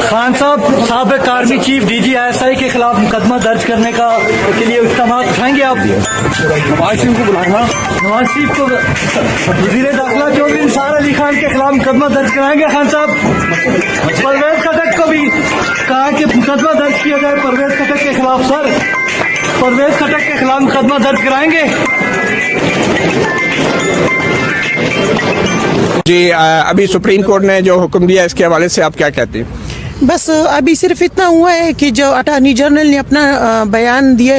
خان صاحب سابق army chief DG/ISI کے خلاف مقدمہ درج کرنے کے لیے اقدامات اٹھائیں گے آپ؟ نواز شریف کو بلائیں گا. نواز شریف کو وزیر داخلہ چودھری نثار علی خان کے خلاف مقدمہ درج کرائیں گے خان صاحب؟ پرویز خٹک کو بھی کہا کہ مقدمہ درج کیا جائے پرویز خٹک کے خلاف. سر پرویز خٹک کے خلاف مقدمہ درج کرائیں گے؟ جی ابھی سپریم کورٹ نے جو حکم دیا اس کے حوالے سے آپ کیا کہتے ہیں؟ بس ابھی صرف اتنا ہوا ہے کہ جو اٹارنی جنرل نے اپنا بیان دیا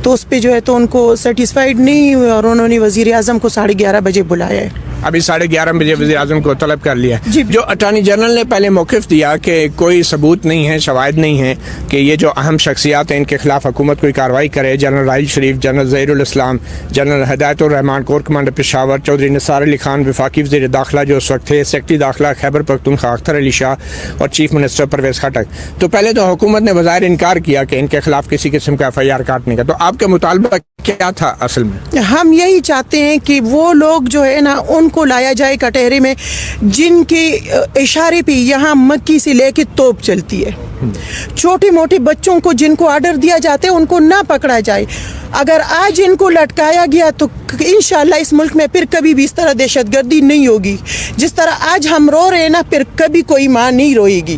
تو اس پہ جو ہے تو ان کو سیٹسفائیڈ نہیں ہوئے اور انہوں نے وزیر اعظم کو 11:30 بجے بلایا ہے. ابھی 11:30 بجے وزیر اعظم کو طلب کر لیا. جی. جو اٹارنی جنرل نے پہلے موقف دیا کہ کوئی ثبوت نہیں ہے، شواہد نہیں ہیں کہ یہ جو اہم شخصیات ہیں ان کے خلاف حکومت کوئی کارروائی کرے، جنرل راحیل شریف، جنرل ظہیر الاسلام، جنرل ہدایت الرحمان کور کمانڈر پشاور، چودھری نثار علی خان وفاقی وزیر داخلہ جو اس وقت تھے، سیکرٹری داخلہ خیبر پختونخوا اختر علی شاہ اور چیف منسٹر پرویز خٹک. تو پہلے تو حکومت نے بظاہر انکار کیا کہ ان کے خلاف کسی قسم کا FIR کاٹنے کا. تو آپ کا مطالبہ کیا تھا اصل میں؟ ہم یہی چاہتے ہیں کہ وہ لوگ جو ہے نا ان کو لایا جائے کٹہرے میں جن کے اشارے پہ یہاں مکی سے لے کے توپ چلتی ہے. چھوٹے موٹے بچوں کو جن کو آرڈر دیا جاتا ہے ان کو نہ پکڑا جائے. اگر آج ان کو لٹکایا گیا تو انشاءاللہ اس ملک میں پھر کبھی بھی اس طرح دہشت گردی نہیں ہوگی. جس طرح آج ہم رو رہے ہیں نا پھر کبھی کوئی ماں نہیں روئے گی.